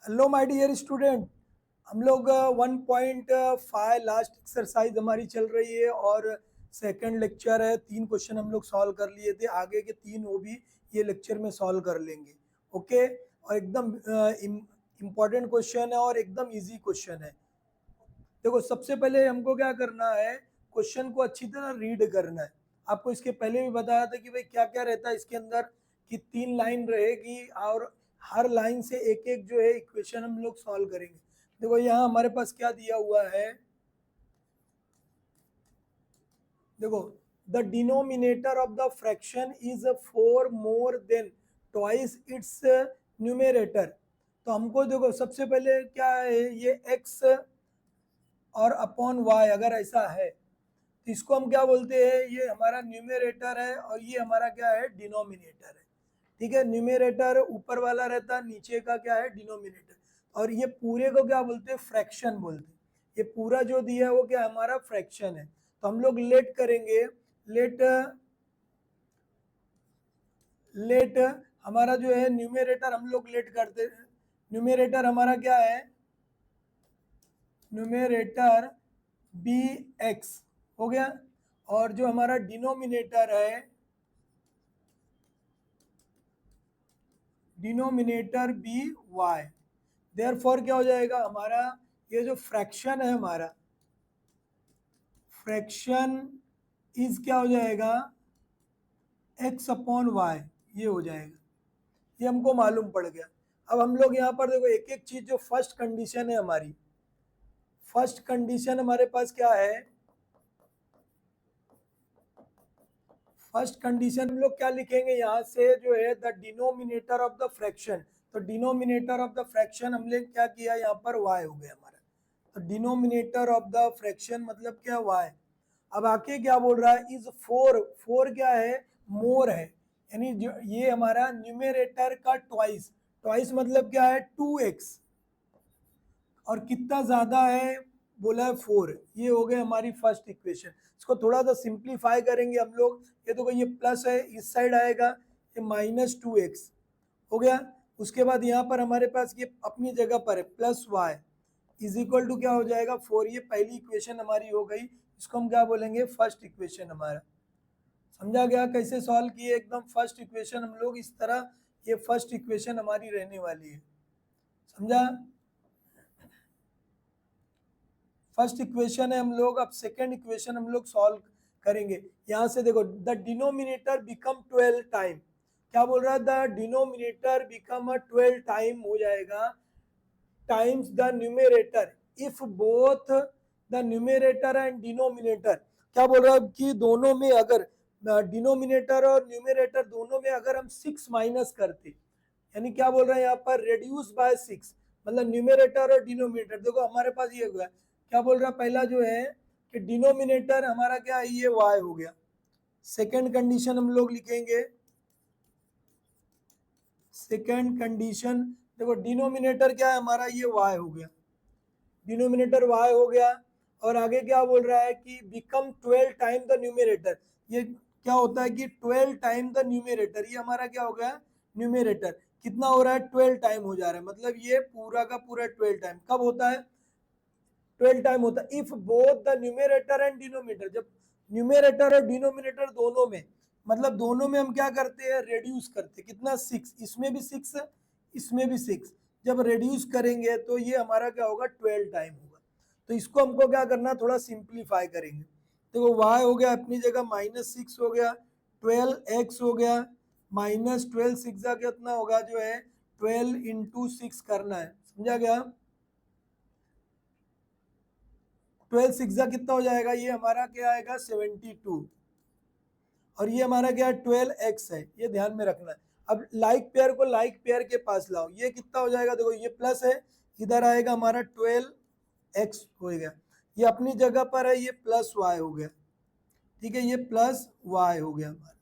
Hello my dear student. हम लोग 1.5 last exercise हमारी चल रही है और सेकंड लेक्चर है। 3 क्वेश्चन हम लोग सॉल्व कर लिए थे, आगे के 3 वो भी ये लेक्चर में सॉल्व कर लेंगे। ओके, और एकदम इम्पॉर्टेंट क्वेश्चन है और एकदम इजी क्वेश्चन है। देखो, सबसे पहले हमको क्या करना है, क्वेश्चन को अच्छी तरह रीड करना है। आपको इसके पहले भी बताया था कि भाई क्या क्या रहता है इसके अंदर, कि 3 लाइन रहेगी और हर लाइन से एक एक जो है इक्वेशन हम लोग सॉल्व करेंगे। देखो यहाँ हमारे पास क्या दिया हुआ है, देखो, the denominator of the fraction is 4 more than twice its numerator. तो हमको देखो सबसे पहले क्या है, ये x और अपॉन y अगर ऐसा है तो इसको हम क्या बोलते हैं, ये हमारा न्यूमेरेटर है और ये हमारा क्या है, डिनोमिनेटर है। ठीक है, न्यूमेरेटर ऊपर वाला रहता है, नीचे का क्या है, डिनोमिनेटर। और ये पूरे को क्या बोलते हैं, फ्रैक्शन बोलते हैं। ये पूरा जो दिया है वो क्या हमारा फ्रैक्शन है। तो हम लोग लेट करेंगे, लेट लेट हमारा जो है न्यूमेरेटर हम लोग लेट करते हैं। न्यूमेरेटर हमारा क्या है, न्यूमेरेटर बी एक्स हो गया, और जो हमारा डिनोमिनेटर है, डिनोमिनेटर बी वाई। देयरफॉर क्या हो जाएगा हमारा, ये जो फ्रैक्शन है हमारा, फ्रैक्शन इज क्या हो जाएगा, एक्स अपॉन वाई, ये हो जाएगा। ये हमको मालूम पड़ गया। अब हम लोग यहाँ पर देखो एक एक चीज, जो फर्स्ट कंडीशन है हमारी, फर्स्ट कंडीशन हमारे पास क्या है, फर्स्ट कंडीशन हम लोग क्या लिखेंगे यहाँ से, जो है the denominator of the fraction. तो डिनोमिनेटर ऑफ द फ्रैक्शन हमने क्या किया, यहाँ पर y हो गया हमारा। तो डिनोमिनेटर ऑफ द फ्रैक्शन मतलब क्या, y। अब आके क्या बोल रहा है, इज 4, 4 क्या है, मोर है, यानी जो ये हमारा न्यूमेरेटर का ट्वाइस, ट्वाइस मतलब क्या है, 2x, और कितना ज्यादा है, बोला है 4। ये हो गया हमारी फर्स्ट इक्वेशन। इसको थोड़ा सा सिंप्लीफाई करेंगे हम लोग, ये तो ये प्लस है, इस साइड आएगा, ये -2x हो गया। उसके बाद यहाँ पर हमारे पास ये अपनी जगह पर है, plus y is equal to क्या हो जाएगा, 4। ये पहली इक्वेशन हमारी हो गई, इसको हम क्या बोलेंगे, फर्स्ट इक्वेशन हमारा। समझा गया कैसे सॉल्व किए, एकदम फर्स्ट इक्वेशन हम लोग इस तरह, ये फर्स्ट इक्वेशन हमारी रहने वाली है। समझा, फर्स्ट इक्वेशन है हम लोग। अब सेकंड इक्वेशन हम लोग सॉल्व करेंगे। यहाँ से देखो, द डिनोमिनेटर बिकम 12 टाइम, क्या बोल रहा है, द डिनोमिनेटर बिकम 12 टाइम हो जाएगा, times the numerator if both the numerator and denominator. क्या बोल रहा है कि दोनों में अगर, डिनोमिनेटर और न्यूमेरेटर दोनों में अगर हम 6 माइनस करते, यानी क्या बोल रहे हैं यहाँ पर, रेड्यूस बाय 6, मतलब न्यूमेरेटर और डिनोमिनेटर। देखो हमारे पास ये हुआ, क्या बोल रहा है, पहला जो है कि डिनोमिनेटर हमारा क्या है, ये y हो गया। सेकंड कंडीशन हम लोग लिखेंगे, सेकंड कंडीशन, देखो डिनोमिनेटर क्या है हमारा, ये y हो गया, डिनोमिनेटर y हो गया। और आगे क्या बोल रहा है कि बिकम 12 टाइम द न्यूमेरेटर। ये क्या होता है कि 12 टाइम द न्यूमेरेटर, ये हमारा क्या हो गया, न्यूमेरेटर कितना हो रहा है, 12 टाइम हो जा रहा है, मतलब ये पूरा का पूरा 12 टाइम कब होता है, 12 टाइम होता है if both the numerator and denominator. जब न्यूमेरेटर और डिनोमिनेटर दोनों में, मतलब दोनों में हम क्या करते हैं, रेड्यूस करते हैं, कितना, 6, इसमें भी 6, इसमें भी 6। जब रेड्यूस करेंगे तो ये हमारा क्या होगा, 12 टाइम होगा। तो इसको हमको क्या करना, थोड़ा सिंप्लीफाई करेंगे। देखो y हो गया अपनी जगह -6 हो गया, 12x हो गया, -12 6 कितना होगा, जो है 12 इंटू 6 करना है। समझा गया, 12 6 कितना हो जाएगा, ये हमारा क्या आएगा, 72। और ये हमारा क्या है, 12x है, ये ध्यान में रखना है। अब लाइक पेयर को लाइक पेयर के पास लाओ, ये कितना हो जाएगा, देखो ये प्लस है, इधर आएगा हमारा 12x हो गया, ये अपनी जगह पर है, ये प्लस y हो गया। ठीक है, ये प्लस y हो गया हमारा।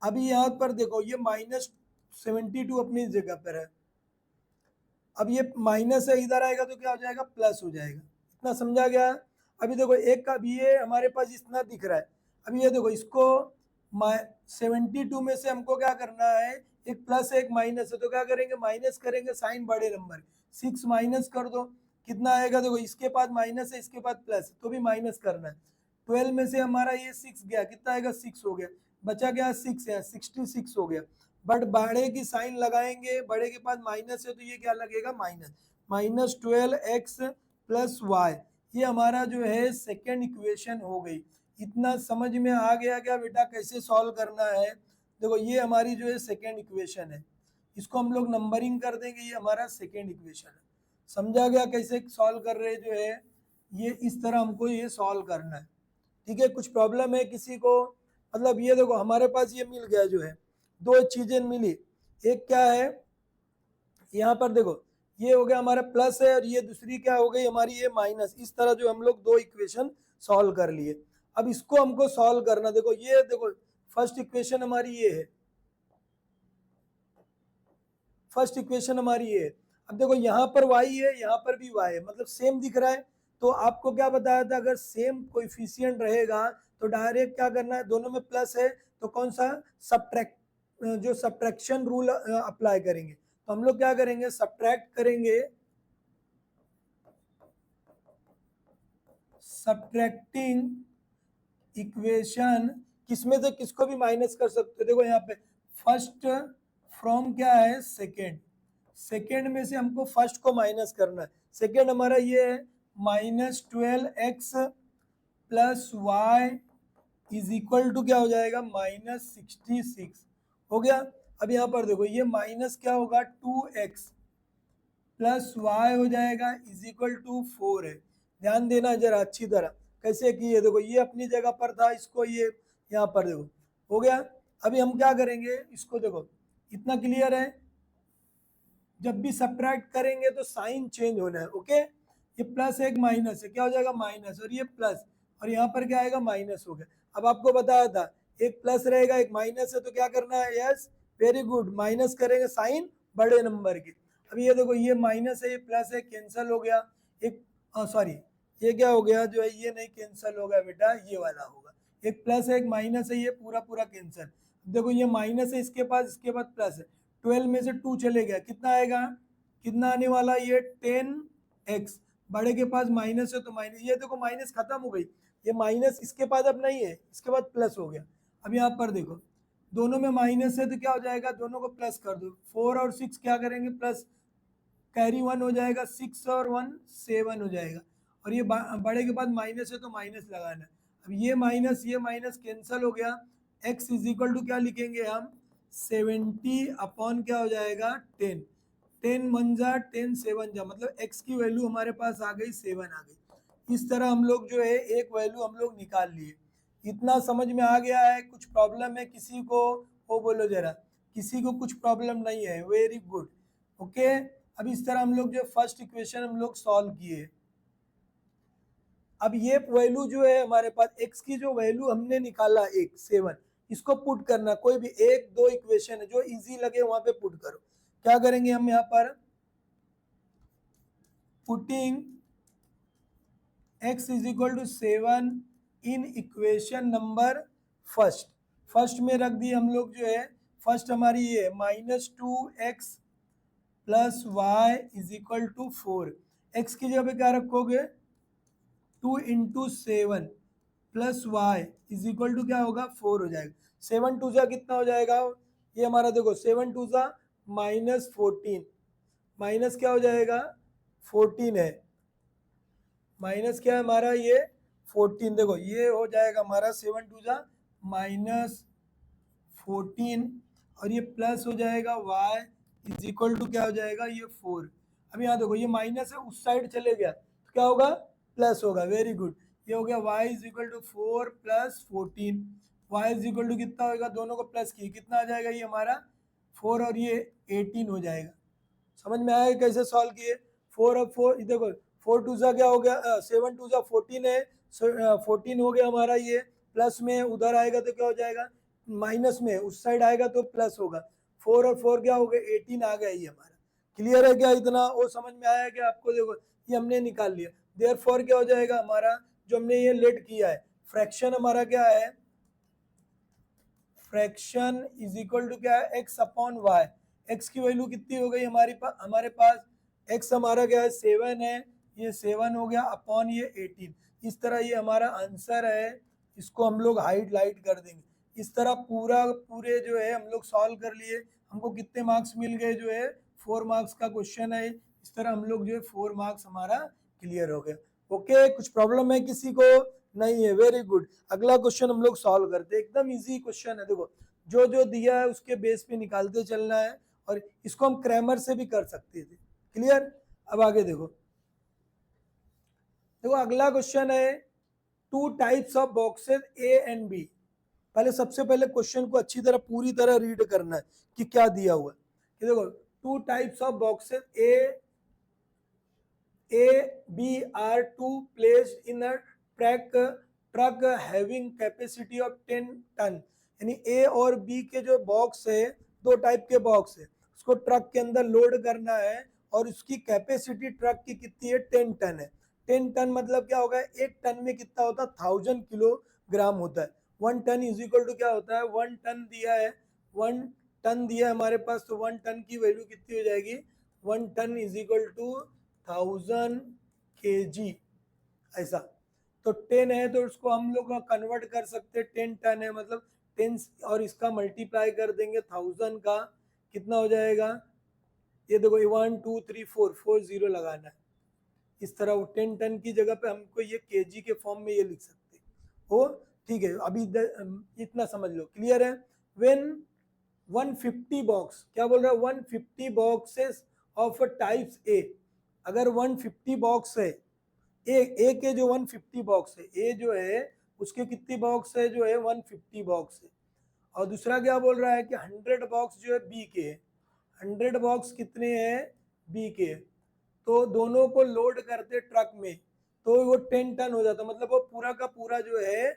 अभी यहाँ पर देखो, ये -72 अपनी जगह पर है, अब ये माइनस है, इधर आएगा तो क्या हो जाएगा, प्लस हो जाएगा। इतना समझा गया। अभी देखो एक का भी ये हमारे पास इतना दिख रहा है, अभी ये देखो इसको 72 में से हमको क्या करना है, एक प्लस एक माइनस है, तो क्या करेंगे, माइनस करेंगे, साइन बड़े नंबर, 6 माइनस कर दो, कितना आएगा, देखो इसके बाद माइनस है, इसके बाद प्लस, तो भी माइनस करना है। 12 में से हमारा ये 6 गया, कितना आएगा, 6 हो गया, बचा क्या 6 है, 66 हो गया। बट बड़े की साइन लगाएंगे, बड़े के पास माइनस है, तो ये क्या लगेगा, माइनस, -12x प्लस वाई, ये हमारा जो है सेकेंड इक्वेशन हो गई। इतना समझ में आ गया क्या बेटा, कैसे सॉल्व करना है। देखो ये हमारी जो है सेकेंड इक्वेशन है, इसको हम लोग नंबरिंग कर देंगे, ये हमारा सेकेंड इक्वेशन है। समझा गया कैसे सॉल्व कर रहे जो है, ये इस तरह हमको ये सॉल्व करना है। ठीक है, कुछ प्रॉब्लम है किसी को, मतलब ये देखो हमारे पास ये मिल गया जो है, दो चीजें मिली, एक क्या है, यहाँ पर देखो ये हो गया हमारा प्लस है, और ये दूसरी क्या हो गई हमारी, ये माइनस। इस तरह जो हम लोग दो इक्वेशन सॉल्व कर लिए। अब इसको हमको सॉल्व करना, देखो ये देखो फर्स्ट इक्वेशन हमारी ये है, फर्स्ट इक्वेशन हमारी ये है। अब देखो यहाँ पर y है, यहाँ पर भी y है, मतलब सेम दिख रहा है। तो आपको क्या बताया था, अगर सेम कोएफिशिएंट रहेगा तो डायरेक्ट क्या करना है, दोनों में प्लस है तो कौन सा सब्ट्रैक्ट, जो सब्ट्रैक्शन रूल अप्लाई करेंगे। तो हम लोग क्या करेंगे, सब्ट्रैक्ट करेंगे, सब्ट्रैक्टिंग इक्वेशन, किसमें से किसको भी माइनस कर सकते हो। देखो यहाँ पे फर्स्ट फ्रॉम क्या है, सेकेंड, सेकेंड में से हमको फर्स्ट को माइनस करना है। सेकेंड हमारा ये है -12x plus y is equal to क्या हो जाएगा, -66 हो गया। अब यहाँ पर देखो ये माइनस क्या होगा, 2x प्लस वाई हो जाएगा इज इक्वल टू 4 है। ध्यान देना जरा अच्छी तरह, कैसे किए, देखो ये अपनी जगह पर था, इसको ये यहाँ पर देखो हो गया। अभी हम क्या करेंगे, इसको देखो इतना क्लियर है, जब भी सब्ट्रैक्ट करेंगे तो साइन चेंज होना है। ओके, ये प्लस एक माइनस है, क्या हो जाएगा, माइनस, और ये प्लस, और यहाँ पर क्या आएगा, माइनस हो गया। अब आपको बताया था एक प्लस रहेगा एक माइनस है, तो क्या करना है, यस वेरी गुड, माइनस करेंगे साइन बड़े नंबर की। अब ये देखो ये माइनस है, ये प्लस है, कैंसल हो गया, एक सॉरी ये क्या हो गया जो है, ये नहीं कैंसल होगा बेटा, ये वाला होगा, एक प्लस है एक माइनस है, ये पूरा पूरा कैंसल। देखो ये माइनस है इसके पास, इसके बाद प्लस है, 12 में से 2 चले गया, कितना आएगा, कितना आने वाला, ये 10x, बड़े के पास माइनस है तो माइनस, ये देखो माइनस खत्म हो गई, ये माइनस इसके पास अब नहीं है, इसके बाद प्लस हो गया। अब यहाँ पर देखो दोनों में माइनस है तो क्या हो जाएगा, दोनों को प्लस कर दो, 4 और 6 क्या करेंगे, प्लस, कैरी 1 हो जाएगा, 6 और 1 7 हो जाएगा, और ये बड़े के बाद माइनस है तो माइनस लगाना है। अब ये माइनस कैंसल हो गया, x इज इक्वल टू क्या लिखेंगे हम, 70 अपॉन क्या हो जाएगा, 10, 10 1 जा 10 7 जा, मतलब x की वैल्यू हमारे पास आ गई 7 आ गई। इस तरह हम लोग जो है एक वैल्यू हम लोग निकाल लिए। इतना समझ में आ गया है, कुछ प्रॉब्लम है किसी को, वो बोलो जरा, किसी को कुछ प्रॉब्लम नहीं है, वेरी गुड। ओके, अब इस तरह हम लोग जो फर्स्ट इक्वेशन हम लोग सॉल्व किए। अब ये वैल्यू जो है हमारे पास, x की जो वैल्यू हमने निकाला एक 7, इसको पुट करना, कोई भी एक दो इक्वेशन है जो इजी लगे वहां पे पुट करो। क्या करेंगे हम यहाँ पर, putting x is equal to 7 in equation number first, first में रख दी हम लोग जो है, फर्स्ट हमारी ये है -2x plus y is equal to 4, x की जगह पे क्या रखोगे, 2 into 7 plus y is equal to क्या होगा, 4 हो जाएगा। 7 टू जा कितना हो जाएगा, ये हमारा देखो 7 टू जा -14, माइनस क्या हो जाएगा, 14 है, माइनस क्या है हमारा ये 14, देखो ये हो जाएगा हमारा 7 टू जा -14, और ये प्लस हो जाएगा y इज इक्वल टू क्या हो जाएगा, ये 4। अब यहाँ देखो ये माइनस है, उस साइड चले गया तो क्या होगा, प्लस होगा, वेरी गुड। ये हो गया y is equal to 4 plus 14, y is equal to कितना होगा, दोनों को प्लस किए कितना आ जाएगा, ये हमारा 4 और ये 18 हो जाएगा। समझ में आया कैसे सॉल्व किए, 4 और 4 देखो, 4 टू सा क्या हो गया, 7 टू सा 14 है, 14 हो गया हमारा, ये प्लस में उधर आएगा तो क्या हो जाएगा, माइनस में उस साइड आएगा तो प्लस होगा, 4 और 4 क्या हो गया, 18 आ गया ये हमारा। क्लियर है क्या, इतना वो समझ में आया क्या आपको, देखो ये हमने निकाल लिया। देयरफॉर क्या हो जाएगा हमारा, जो हमने ये लेट किया है फ्रैक्शन हमारा क्या है, फ्रैक्शन इज इक्वल टू क्या है, एक्स अपॉन वाई। एक्स की वैल्यू कितनी हो गई हमारे पास एक्स हमारा क्या है 7 है, ये 7 हो गया अपॉन ये 18। इस तरह ये हमारा आंसर है, इसको हम लोग हाईलाइट कर देंगे। इस तरह पूरे जो है हम लोग सॉल्व कर लिए। हमको कितने मार्क्स मिल गए, जो है 4 मार्क्स का क्वेश्चन है। इस तरह हम लोग जो है 4 मार्क्स हमारा क्लियर हो गया। ओके, कुछ प्रॉब्लम है किसी को? नहीं है, वेरी गुड। अगला क्वेश्चन हम लोग सॉल्व करते हैं, एकदम इजी क्वेश्चन है। देखो जो जो दिया है उसके बेस पे निकालते चलना है, और इसको हम क्रैमर से भी कर सकते थे। क्लियर? अब आगे देखो, देखो अगला क्वेश्चन है two types of boxes A and B. पहले सबसे पहले क्वेश्चन को अच्छी तरह पूरी तरह रीड करना है कि क्या दिया हुआ है। कि देखो two types of boxes A B are to placed in a truck having capacity of 10 ton. यानी ए और बी के जो बॉक्स है, दो टाइप के बॉक्स है, उसको ट्रक के अंदर लोड करना है, और उसकी कैपेसिटी ट्रक की कितनी है 10 टन है। 10 टन मतलब क्या होगा, एक टन में कितना होता है 1000 किलोग्राम होता है। 1 टन इज इक्वल टू क्या होता है, 1 टन दिया है, 1 टन दिया है हमारे पास, तो 1 टन की वैल्यू कितनी हो जाएगी, 1 ton is equal to 1000 kg, ऐसा। तो 10 है तो उसको हम लोग कन्वर्ट कर सकते हैं, 10 टन है मतलब 10, और इसका मल्टीप्लाई कर देंगे 1000 का, कितना हो जाएगा, ये देखो 1 2 3 4 4 जीरो लगाना है। इस तरह वो 10 टन की जगह पे हमको ये केजी के फॉर्म में ये लिख सकते हो। ठीक है, अभी इतना समझ लो, क्लियर है। व्हेन 150 बॉक्स, क्या बोल रहा है, 150 बॉक्सेस ऑफ टाइप्स ए। अगर 150 बॉक्स है, ए के जो 150 बॉक्स है, ए जो है उसके कितनी बॉक्स है, जो है 150 बॉक्स है। और दूसरा क्या बोल रहा है कि 100 बॉक्स जो है बी के है, 100 बॉक्स कितने हैं बी के। तो दोनों को लोड करते ट्रक में, तो वो 10 टन हो जाता, मतलब वो पूरा का पूरा जो है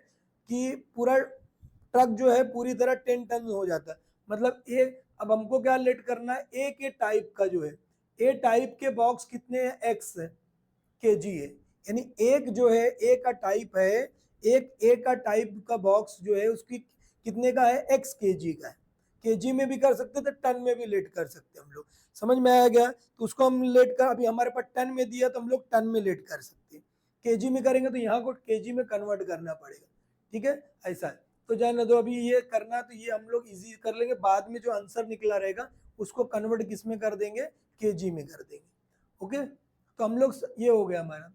कि पूरा ट्रक जो है पूरी तरह 10 टन हो जाता है। मतलब ए, अब हमको क्या लेट करना है, ए के टाइप का जो है, ए टाइप के बॉक्स कितने हैं, एक्स केजी है। यानी एक जो है ए का टाइप है, एक ए का टाइप का बॉक्स जो है उसकी कितने का है, एक्स केजी का है। केजी में भी कर सकते थे, टन में भी लेट कर सकते हम लोग। समझ में आया गया? तो उसको हम लेट कर, अभी हमारे पास टन में दिया तो हम लोग टन में लेट कर सकते हैं। केजी में करेंगे तो यहाँ को केजी में कन्वर्ट करना पड़ेगा। ठीक है, ऐसा है। तो जाने दो, अभी ये करना तो ये हम लोग इजी कर लेंगे, बाद में जो आंसर निकला रहेगा उसको कन्वर्ट किस में कर देंगे, केजी में कर देंगे। ओके, तो हम लोग ये हो गया हमारा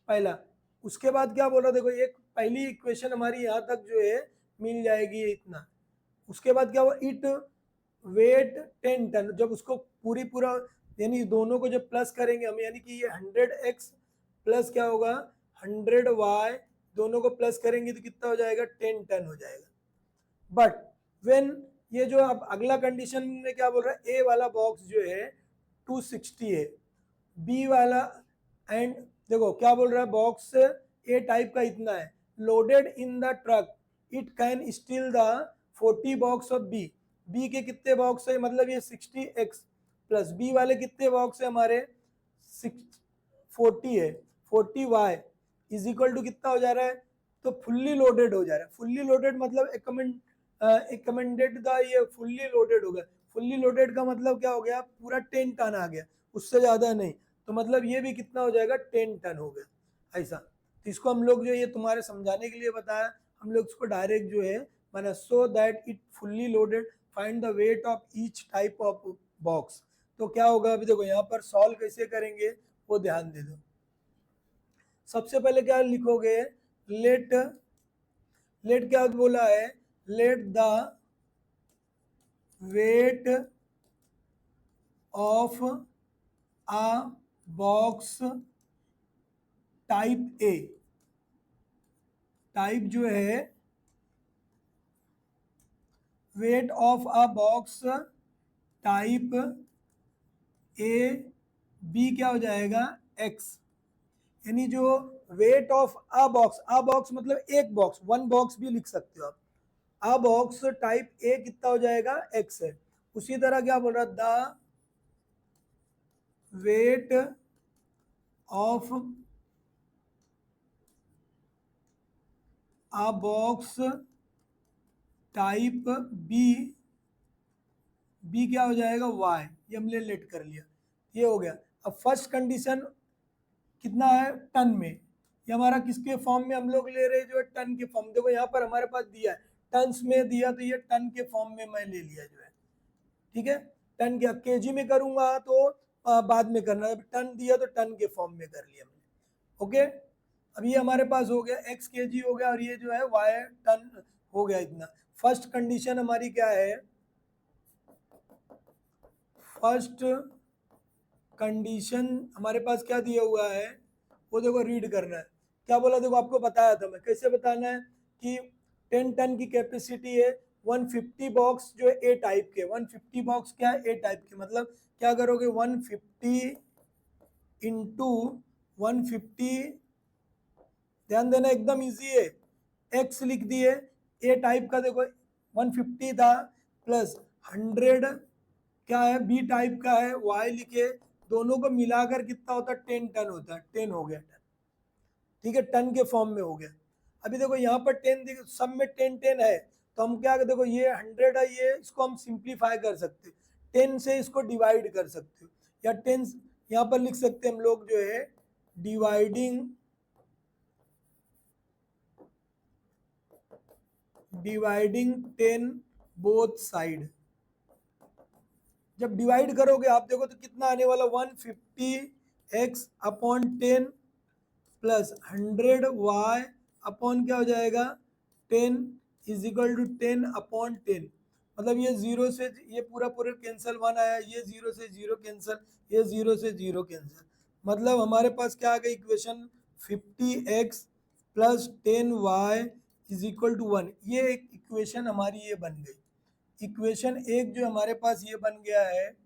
पहला। उसके बाद क्या बोला, देखो एक पहली इक्वेशन हमारी यहाँ तक जो है मिल जाएगी इतना। उसके बाद क्या हुआ, इट वेट 10 टन। जब उसको पूरा यानी दोनों को जब प्लस करेंगे हम, यानी कि ये 100x प्लस क्या होगा 100y, दोनों को प्लस करेंगे तो कितना हो जाएगा 10 टन हो जाएगा। बट व्हेन, ये जो अब अगला कंडीशन में क्या बोल रहा है, ए वाला बॉक्स जो है 260 है, बी वाला, एंड देखो क्या बोल रहा है, बॉक्स ए टाइप का इतना है, loaded in the truck, it can steal the 40 box of B. B के कितने बॉक्स है, मतलब ये 60x प्लस बी वाले कितने बॉक्स है हमारे 40 है, 40y इज इक्वल टू कितना हो जा रहा है, तो फुल्ली लोडेड हो जा रहा है। फुल्ली लोडेड मतलब एकमेंडेड का ये फुल्ली लोडेड हो गया। फुल्ली लोडेड का मतलब क्या हो गया, पूरा 10 टन आ गया, उससे ज्यादा नहीं। तो मतलब ये भी कितना हो जाएगा 10 टन हो गया, ऐसा। तो इसको हम लोग जो ये तुम्हारे समझाने के लिए बताया, हम लोग इसको डायरेक्ट जो है मैंने, so that it fully loaded, find the weight of each type of box. तो क्या होगा, अभी देखो यहाँ पर सॉल्व कैसे करेंगे वो ध्यान दे दो। सबसे पहले क्या लिखोगे, लेट, लेट क्या बोला है, let the weight of a box type A, type जो है weight of a box type A B क्या हो जाएगा एक्स। यानी जो वेट ऑफ अ बॉक्स मतलब एक बॉक्स, वन बॉक्स भी लिख सकते हो आप। अ बॉक्स टाइप ए कितना हो जाएगा एक्स है। उसी तरह क्या बोल रहा, the weight of a box type B, B क्या हो जाएगा y, ये हमने लेट कर लिया, ये हो गया। अब फर्स्ट कंडीशन कितना है टन में, ये हमारा किसके फॉर्म में हम लोग ले रहे हैं, जो है टन के फॉर्म। देखो यहाँ पर हमारे पास दिया है टन्स में दिया, तो ये टन के फॉर्म में मैं ले लिया जो है, ठीक है। टन क्या केजी में करूंगा तो बाद में करना है, टन दिया तो टन के फॉर्म में कर लिया मैंने, ओके। अब ये हमारे पास हो गया x केजी हो गया, और ये जो है y टन हो गया इतना। फर्स्ट कंडीशन हमारी क्या है, फर्स्ट कंडीशन हमारे पास क्या दिया हुआ है वो देखो रीड करना है। क्या बोला, देखो आपको बताया था मैं कैसे बताना है कि 10 टन की कैपेसिटी है, 150 बॉक्स जो है ए टाइप के, 150 बॉक्स क्या है ए टाइप के, मतलब क्या करोगे 150 इंटू 150, ध्यान देना एकदम इजी है, एक्स लिख दिए ए टाइप का, देखो 150 था प्लस 100 क्या है बी टाइप का है वाई लिखे, दोनों को मिलाकर कितना होता है 10 टन होता है, 10 हो गया टन, ठीक है, टन के फॉर्म में हो गया। अभी देखो यहाँ पर 10 सब में 10 10 है, तो हम क्या देखो ये 100 है, ये इसको हम सिंप्लीफाई कर सकते हो, 10 से इसको डिवाइड कर सकते हो, या 10 यहाँ पर लिख सकते हैं हम लोग जो है डिवाइडिंग 10 बोथ साइड। जब डिवाइड करोगे आप देखो तो कितना आने वाला 150x upon 10 plus 100y upon क्या हो जाएगा 10 इज इक्वल टू 10 अपॉन 10, मतलब ये जीरो से ये पूरा पूरा कैंसिल 1 आया, ये जीरो से जीरो कैंसिल, ये जीरो से जीरो कैंसिल, मतलब हमारे पास क्या आ गई equation 50x plus 10y is equal to 1, ये एक इक्वेशन हमारी ये बन गई। इक्वेशन एक जो हमारे पास ये बन गया है,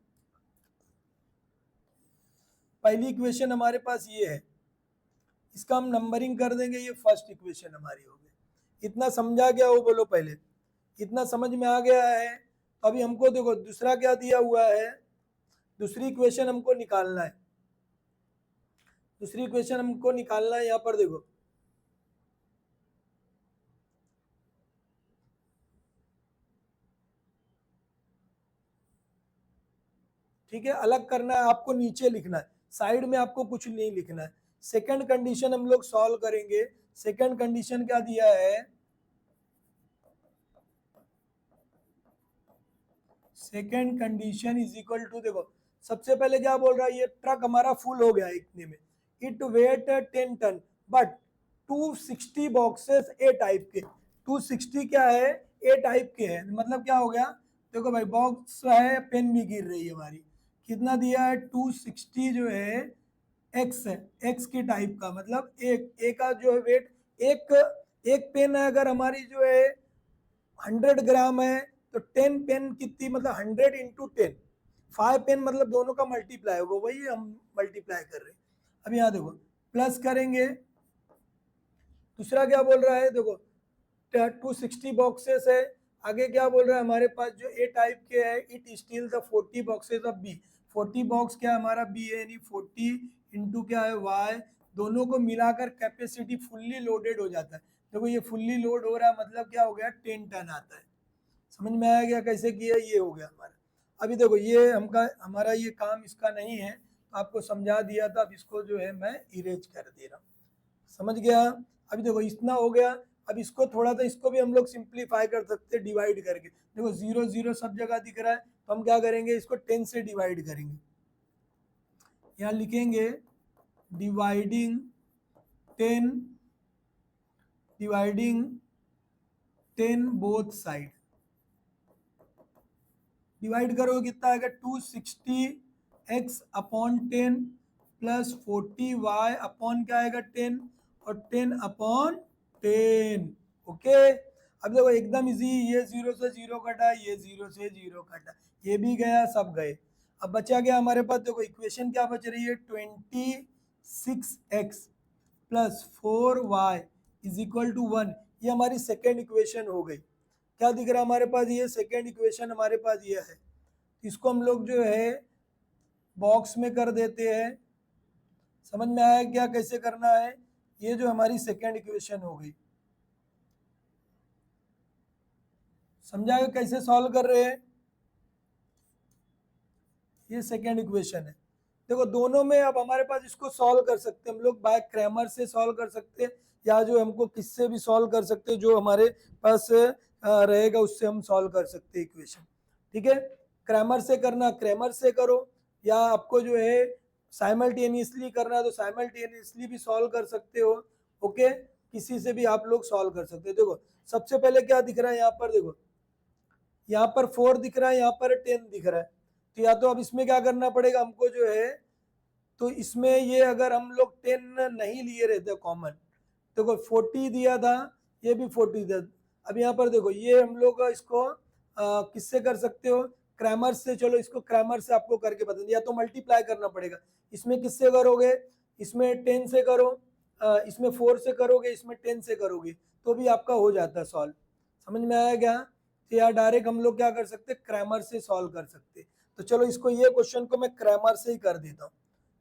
पहली इक्वेशन हमारे पास ये है, इसका हम नंबरिंग कर देंगे, ये फर्स्ट इक्वेशन हमारी हो गई। इतना समझा गया हो बोलो पहले, इतना समझ में आ गया है। तो अभी हमको देखो दूसरा क्या दिया हुआ है, दूसरी इक्वेशन हमको निकालना है, दूसरी इक्वेशन हमको निकालना है, यहाँ पर देखो ठीक है, अलग करना है आपको, नीचे लिखना है, साइड में आपको कुछ नहीं लिखना है। सेकंड कंडीशन हम लोग सॉल्व करेंगे। सेकंड कंडीशन क्या दिया है, second condition is equal to, देखो सबसे पहले क्या बोल रहा है, ये ट्रक हमारा फुल हो गया इतने में, it weight 10 ton but 260 boxes A type के, 260 क्या है ए टाइप के है, मतलब क्या हो गया, देखो भाई बॉक्स है पेन भी गिर रही है हमारी, कितना दिया है 260 जो है एक्स है, एक्स की टाइप का, मतलब एक का जो है वेट, एक एक पेन है अगर हमारी जो है 100 ग्राम है, तो 10 पेन कितनी, मतलब 100 इंटू 10, 5 पेन मतलब दोनों का मल्टीप्लाई होगा, वही हम मल्टीप्लाई कर रहे हैं। अब यहाँ देखो प्लस करेंगे, दूसरा क्या बोल रहा है देखो 260 बॉक्सेस है, आगे क्या बोल रहा है हमारे पास जो ए टाइप के है, it steal the 40 boxes of B, 40 box क्या हमारा बी है, यानी 40 इंटू क्या है वाई, दोनों को मिलाकर कैपेसिटी फुल्ली लोडेड हो जाता है। देखो ये फुल्ली लोड हो रहा है, मतलब क्या हो गया 10 टन आता है। समझ में आया गया कैसे किया, ये हो गया हमारा। अभी देखो ये हमारा ये काम इसका नहीं है, आपको समझा दिया था, अब इसको जो है मैं इरेज कर दे रहा हूँ, समझ गया। अभी देखो इतना हो गया, अब इसको थोड़ा सा इसको भी हम लोग सिंप्लीफाई कर सकते हैं डिवाइड करके, देखो जीरो जीरो सब जगह दिख रहा है, तो हम क्या करेंगे इसको 10 से डिवाइड करेंगे, यहाँ लिखेंगे dividing 10 dividing 10 both side, divide करो कितना आएगा 260 x upon 10 plus 40 y upon क्या आएगा 10 और 10 अपॉन 10, ओके। अब देखो एकदम इजी, ये जीरो से जीरो कटा, ये जीरो से जीरो कटा, ये भी गया सब गए। अब बचा गया हमारे पास, देखो इक्वेशन क्या बच रही है 26x plus 4y is equal to 1, ये हमारी सेकेंड इक्वेशन हो गई। क्या दिख रहा है हमारे पास, ये सेकेंड इक्वेशन हमारे पास ये है, इसको हम लोग जो है बॉक्स में कर देते हैं। समझ में आया क्या कैसे करना है, ये जो हमारी सेकेंड इक्वेशन हो गई, समझा कैसे सॉल्व कर रहे हैं? ये सेकेंड इक्वेशन है। देखो दोनों में अब हमारे पास इसको सॉल्व कर सकते हैं हम लोग, बाय क्रैमर से सॉल्व कर सकते हैं या जो हमको किससे भी सॉल्व कर सकते हैं, जो हमारे पास रहेगा उससे हम सॉल्व कर सकते हैं इक्वेशन। ठीक है, क्रैमर से करना क्रैमर से करो, या आपको जो है साइमल्टेनियसली करना है तो साइमल्टेनियसली भी सॉल्व कर सकते हो। ओके, किसी से भी आप लोग सॉल्व कर सकते हो। देखो सबसे पहले क्या दिख रहा है यहाँ पर, देखो यहाँ पर 4 दिख रहा है, यहाँ पर 10 दिख रहा है। तो या तो अब इसमें क्या करना पड़ेगा हमको जो है, तो इसमें ये अगर हम लोग 10 नहीं लिए रहते कॉमन, देखो 40 दिया था, ये भी 40 दिया। अब यहाँ पर देखो ये हम लोग इसको किससे कर सकते हो, क्रैमर से। चलो इसको क्रैमर से आपको करके बता दिया, या तो मल्टीप्लाई करना पड़ेगा। इसमें किससे करोगे, इसमें 10 से करो, इसमें 4 से करोगे, इसमें 10 से करोगे, तो भी आपका हो जाता है सॉल्व। समझ में आया क्या? तो यार डायरेक्ट हम लोग क्या कर सकते, क्रैमर से सॉल्व कर सकते। तो चलो इसको, ये क्वेश्चन को मैं क्रैमर से ही कर देता हूँ,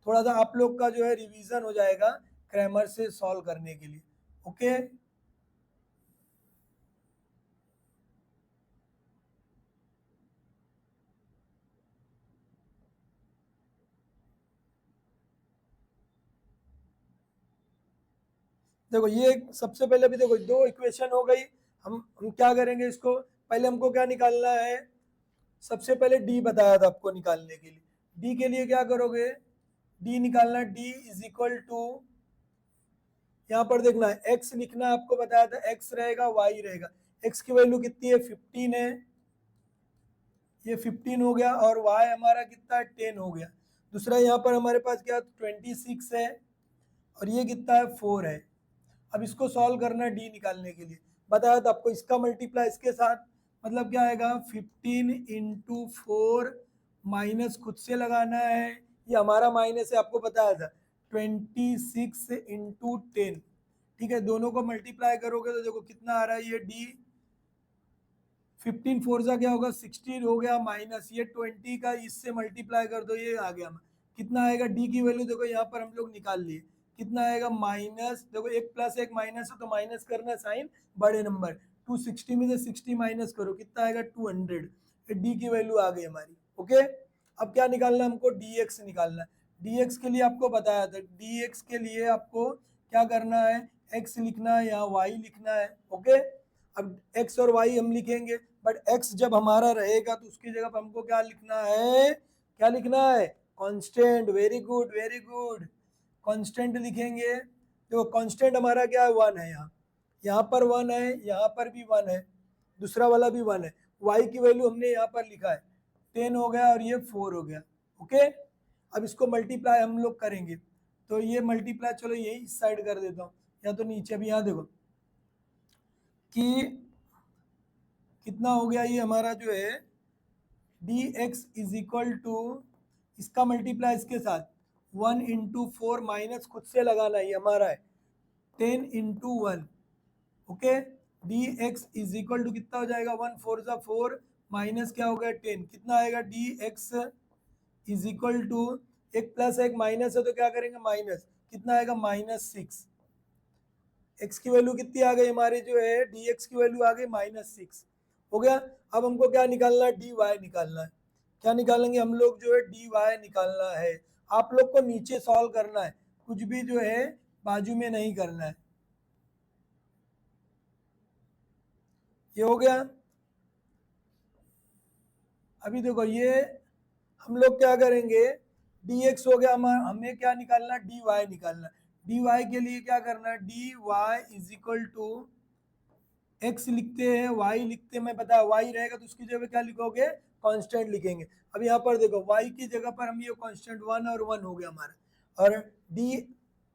थोड़ा सा आप लोग का जो है रिवीजन हो जाएगा क्रैमर से सॉल्व करने के लिए। ओके, देखो ये सबसे पहले भी देखो दो इक्वेशन हो गई। हम क्या करेंगे इसको, पहले हमको क्या निकालना है, सबसे पहले डी बताया था आपको निकालने के लिए। डी के लिए क्या करोगे, डी निकालना, डी इज इक्वल टू, यहाँ पर देखना है एक्स लिखना, आपको बताया था एक्स रहेगा वाई रहेगा। एक्स की वैल्यू कितनी है, 15 है, ये 15 हो गया, और वाई हमारा कितना है, 10 हो गया। दूसरा यहाँ पर हमारे पास क्या 26 है, और ये कितना है 4 है। अब इसको सॉल्व करना है डी निकालने के लिए, बताया था आपको इसका मल्टीप्लाई इसके साथ, मतलब क्या आएगा 15 इंटू 4, माइनस खुद से लगाना है, ये हमारा माइनस है आपको बताया था, 26 इंटू 10। ठीक है, दोनों को मल्टीप्लाई करोगे तो देखो कितना आ रहा है, ये डी 15 फोर सा क्या होगा 16 हो गया, माइनस ये 20 का इससे मल्टीप्लाई कर दो, ये आ गया। कितना आएगा डी की वैल्यू, देखो यहाँ पर हम लोग निकाल लिए, कितना आएगा माइनस, देखो एक प्लस एक माइनस है तो माइनस करना साइन बड़े नंबर, 260 में से 60 माइनस करो, कितना आएगा 200। डी की वैल्यू आ गई हमारी। ओके, अब क्या निकालना है हमको, डी एक्स निकालना है। डी एक्स के लिए आपको बताया था, डी एक्स के लिए आपको क्या करना है, एक्स लिखना है या वाई लिखना है। ओके, अब एक्स और वाई हम लिखेंगे, बट एक्स जब हमारा रहेगा तो उसकी जगह पर हमको क्या लिखना है, क्या लिखना है, constant. Very good very good, constant लिखेंगे। देखो कांस्टेंट हमारा क्या है, 1 है, यहाँ पर 1 है, यहाँ पर भी 1 है, दूसरा वाला भी 1 है। वाई की वैल्यू हमने यहाँ पर लिखा है 10 हो गया, और ये 4 हो गया। ओके, अब इसको मल्टीप्लाई हम लोग करेंगे, तो ये मल्टीप्लाई, चलो यही इस साइड कर देता हूँ, या तो नीचे भी। यहाँ देखो कि कितना हो गया, ये हमारा जो है d x is equal to, इसका मल्टीप्लाई इसके साथ 1 इंटू 4, माइनस खुद से लगाना, ये हमारा है 10 into 1। Okay, d x is equal to कितना हो जाएगा, 1 4 सा 4, माइनस क्या हो गया 10, कितना आएगा d x is equal to, एक प्लस एक माइनस है तो क्या करेंगे माइनस, कितना आएगा -6। एक्स की वैल्यू कितनी आ गई हमारी जो है, डी एक्स की वैल्यू आ गई -6। हो गया। अब हमको क्या निकालना है, डी वाई निकालना है। क्या निकालेंगे हम लोग जो है, डी वाई निकालना है। आप लोग को नीचे सॉल्व करना है, कुछ भी जो है बाजू में नहीं करना है। ये हो गया। अभी देखो ये हम लोग क्या करेंगे, डी एक्स हो गया, हमें क्या निकालना, डी वाई निकालना। डी वाई के लिए क्या करना है, d y is equal to, x लिखते हैं वाई लिखते हैं, मैं पता है वाई रहेगा तो उसकी जगह क्या लिखोगे, कांस्टेंट लिखेंगे। अब यहाँ पर देखो वाई की जगह पर हम ये कांस्टेंट 1 और 1 हो गया हमारा, और डी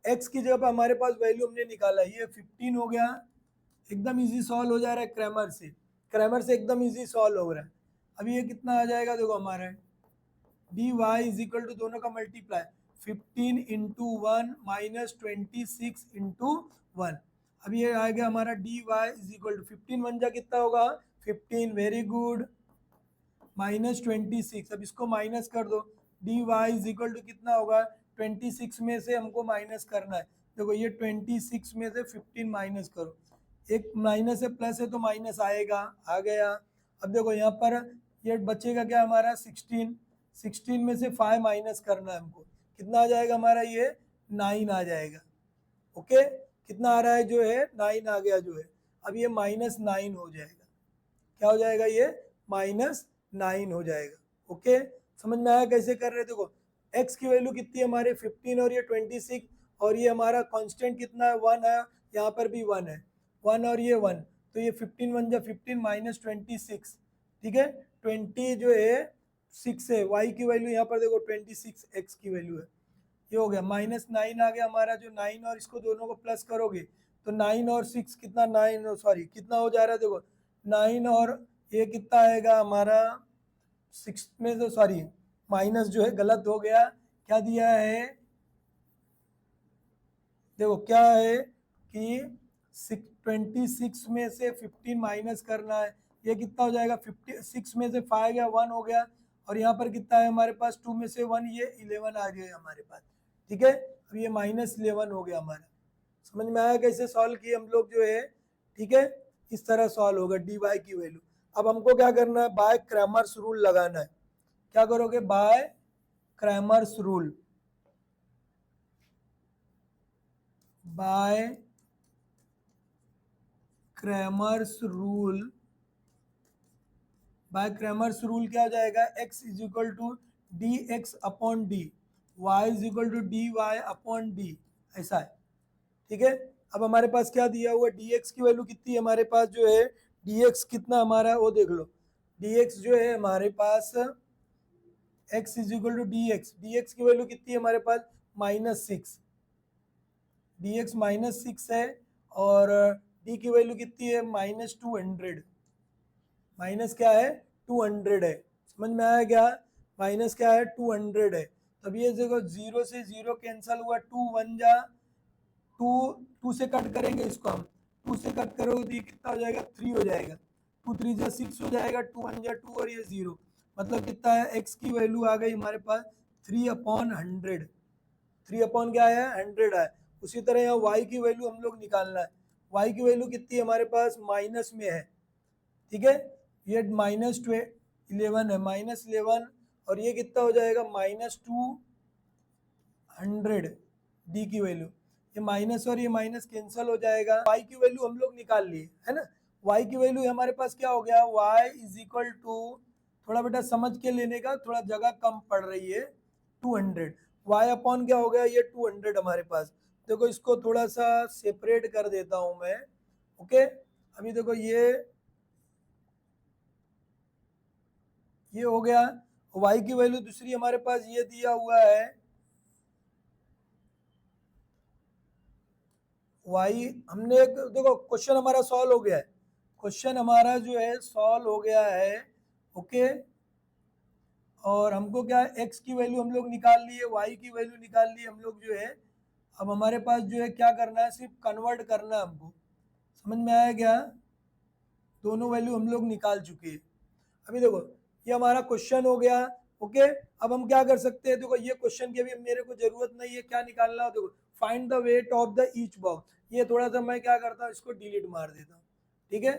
एक्स की जगह पर हमारे पास वैल्यू हमने निकाला, ये 15 हो गया। एकदम इजी सॉल्व हो जा रहा है क्रैमर से, क्रैमर से एकदम इजी सॉल्व हो रहा है। अभी ये कितना आ जाएगा, देखो हमारा d y is equal to, दोनों का मल्टीप्लाई 15 इंटू 1 माइनस 26 इंटू 1। अब ये आ गया हमारा d y is equal to 15 one जा कितना होगा 15, वेरी गुड, -26। अब इसको माइनस कर दो, d y is equal to कितना होगा, 26 में से हमको माइनस करना है। देखो ये 26 में से 15 माइनस करो, एक माइनस है प्लस है तो माइनस आएगा, आ गया। अब देखो यहाँ पर ये बचेगा क्या हमारा 16, 16 में से 5 माइनस करना है हमको, कितना आ जाएगा हमारा ये 9 आ जाएगा। ओके, कितना आ रहा है जो है 9 आ गया जो है। अब ये -9 हो जाएगा, क्या हो जाएगा ये -9 हो जाएगा। ओके, समझ में आया कैसे कर रहे थे? देखो x की वैल्यू कितनी है हमारे 15 और ये 26, और ये हमारा कांस्टेंट कितना है 1 है, यहाँ पर भी 1 है, 1 और ये 1, तो ये 15 1 जा 15 -26, ठीक है, 20 जो है 6 है, y की वैल्यू यहाँ पर देखो 26 x की वैल्यू है, ये हो गया -9 आ गया हमारा, जो 9 और इसको दोनों को प्लस करोगे तो 9 और 6 कितना, 9 सॉरी कितना हो जा रहा है देखो 9 और ये कितना आएगा हमारा 6 में, तो सॉरी माइनस जो है गलत हो गया, क्या दिया है देखो क्या है कि 26 में से 15 माइनस करना है, ये कितना हो जाएगा 56 में से 5 गया 1 हो गया, और यहाँ पर कितना है हमारे पास 2 में से 1, ये 11 आ गया हमारे पास, ठीक है। अब ये -11 हो गया हमारा। समझ में आया कैसे सॉल्व किए हम लोग जो है, ठीक है, इस तरह सॉल्व होगा dy की वैल्यू। अब हमको क्या करना है, बाय क्रैमर्स रूल लगाना है। क्या करोगे, by Cramer's rule, by Cramer's rule, by Cramer's rule क्या हो जाएगा, x is equal to d x upon d, y is equal to d y upon d, ऐसा है, ठीक है। अब हमारे पास क्या दिया हुआ, dx की वैल्यू कितनी है हमारे पास जो है, dx कितना हमारा वो देख लो, dx जो है हमारे पास x is equal to dx, dx की वैल्यू कितनी है हमारे पास -6, dx -6 है, और d की वैल्यू कितनी है -200, माइनस क्या है 200 है, समझ में आया क्या, माइनस क्या है 200 है। तब ये देखो 0 से 0 कैंसिल हुआ, 2 1 जा 2, 2 से कट करेंगे इसको हम, 2 से कट करोगे तो ये कितना हो जाएगा 3 हो जाएगा, 2 3 जा 6 हो जाएगा, 2 1 जा 2 और ये 0, मतलब कितना है x की वैल्यू आ गई हमारे पास 3/100, 3 अपॉन क्या है 100 है। उसी तरह यहाँ y की वैल्यू हम लोग निकालना है, y की वैल्यू कितनी है हमारे पास माइनस में है, ठीक है, ये -11 है, -11, और ये कितना हो जाएगा -200 डी की वैल्यू, ये माइनस और ये माइनस कैंसिल हो जाएगा। y की वैल्यू हम लोग निकाल लिए है ना, y की वैल्यू हमारे पास क्या हो गया, y इज इक्वल टू, थोड़ा बेटा समझ के लेने का, थोड़ा जगह कम पड़ रही है, 200, y अपॉन क्या हो गया ये 200 हमारे पास। देखो इसको थोड़ा सा सेपरेट कर देता हूं मैं, ओके। अभी देखो ये हो गया, y की वैल्यू दूसरी हमारे पास ये दिया हुआ है, y हमने एक देखो क्वेश्चन हमारा सॉल्व हो गया है, क्वेश्चन हमारा जो है सॉल्व हो गया है, ओके। और हमको क्या है x की वैल्यू हम लोग निकाल लिए, y की वैल्यू निकाल लिए हम लोग जो है। अब हमारे पास जो है क्या करना है, सिर्फ कन्वर्ट करना है हमको, समझ में आया क्या, दोनों वैल्यू हम लोग निकाल चुके हैं। अभी देखो ये हमारा क्वेश्चन हो गया, ओके। अब हम क्या कर सकते हैं, देखो ये क्वेश्चन की अभी मेरे को जरूरत नहीं है, क्या निकालना है देखो, find the weight of the each box, ये थोड़ा सा मैं क्या करता हूँ इसको डिलीट मार देता हूँ, ठीक है।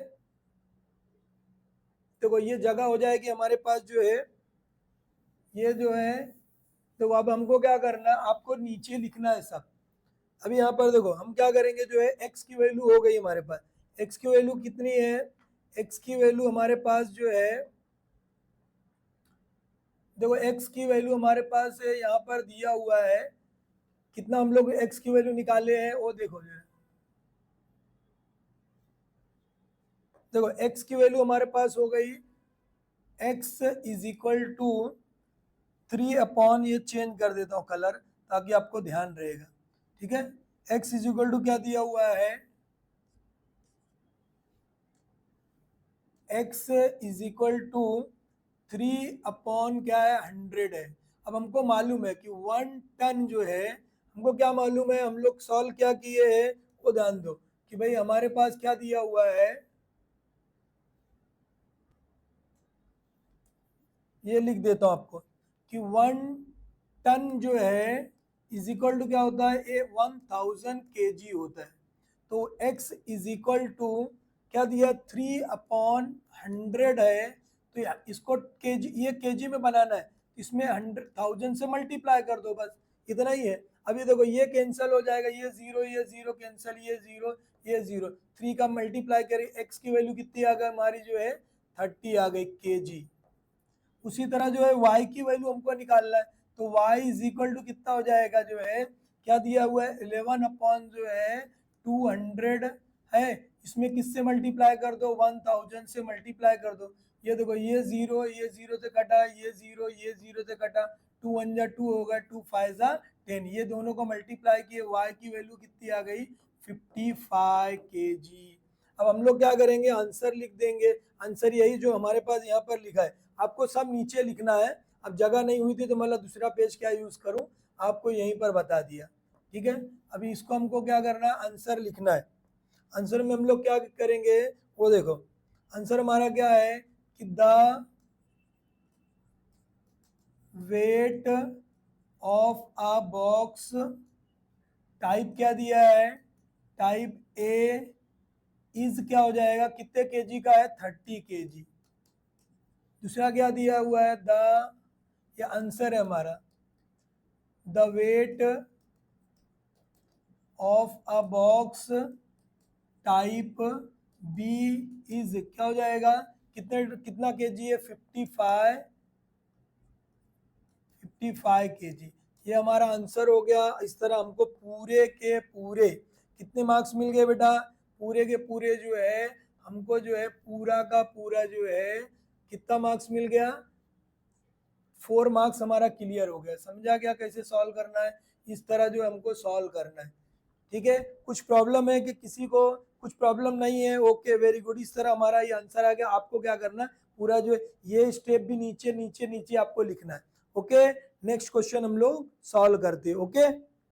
देखो ये जगह हो जाएगी हमारे पास जो है, ये जो है, तो अब हमको क्या करना है, आपको नीचे लिखना है सब। अभी यहाँ पर देखो हम क्या करेंगे जो है, x की वैल्यू हो गई हमारे पास, x की वैल्यू कितनी है, x की वैल्यू हमारे पास जो है, देखो x की वैल्यू हमारे पास है यहाँ पर दिया हुआ है, कितना हम लोग x की वैल्यू निकाले हैं वो देखो जो है, देखो x की वैल्यू हमारे पास हो गई, x is equal to 3 upon, ये चेंज कर देता हूँ कलर ताकि आपको ध्यान रहेगा, ठीक है। x इज इक्वल टू क्या दिया हुआ है, x is equal to 3 upon क्या है 100 है। अब हमको मालूम है कि 1 टन जो है, हमको क्या मालूम है, हम लोग सॉल्व क्या किए हैं वो ध्यान दो, कि भाई हमारे पास क्या दिया हुआ है, ये लिख देता हूँ आपको, कि 1 टन जो है इज इक्वल टू क्या होता है, 1000 kg होता है। तो x इज इक्वल टू क्या दिया 3/100 है, तो इसको केजी, ये केजी में बनाना है, इसमें 100,000 से मल्टीप्लाई कर दो, बस इतना ही है। अभी देखो ये कैंसिल हो जाएगा, ये जीरो कैंसिल, ये जीरो, 3 का मल्टीप्लाई करें, x की वैल्यू कितनी आ गई हमारी जो है 30 आ गई केजी। उसी तरह जो है y की वैल्यू हमको निकालना है, तो y इज इक्वल टू कितना हो जाएगा जो है, क्या दिया हुआ है 11 अपॉन जो है 200 है, इसमें किससे मल्टीप्लाई कर दो 1000 से मल्टीप्लाई कर दो। ये देखो ये जीरो से कटा, ये जीरो से कटा, 2 1 जा 2 होगा, 2 5 जा 10, ये दोनों को मल्टीप्लाई किए, y की वैल्यू कितनी आ गई 55 केजी। अब हम लोग क्या करेंगे, आंसर लिख देंगे, आंसर यही जो हमारे पास यहाँ पर लिखा है, आपको सब नीचे लिखना है। अब जगह नहीं हुई थी तो मतलब दूसरा पेज क्या यूज करूं, आपको यहीं पर बता दिया, ठीक है। अभी इसको हमको क्या करना है, आंसर लिखना है। आंसर में हम लोग क्या करेंगे, वो देखो आंसर हमारा क्या है कि the weight of a box, type क्या दिया है, टाइप ए इज क्या हो जाएगा, कितने केजी का है 30 केजी। दूसरा क्या दिया हुआ है ये आंसर है हमारा, the weight of a box type B is क्या हो जाएगा, कितना केजी है 55 केजी। ये हमारा आंसर हो गया। इस तरह हमको पूरे के पूरे कितने मार्क्स मिल गए बेटा, पूरे के पूरे जो है हमको जो है पूरा का पूरा जो है कितना मार्क्स मिल गया, 4 मार्क्स हमारा क्लियर हो गया। समझा क्या कैसे सॉल्व करना है, इस तरह जो हमको सॉल्व करना है, ठीक है। कुछ प्रॉब्लम है कि किसी को कुछ प्रॉब्लम नहीं है, ओके वेरी गुड, इस तरह हमारा ये आंसर आ गया। आपको क्या करना है, पूरा जो है ये स्टेप भी नीचे नीचे नीचे आपको लिखना है, ओके। नेक्स्ट क्वेश्चन हम लोग सॉल्व करते हैं, ओके।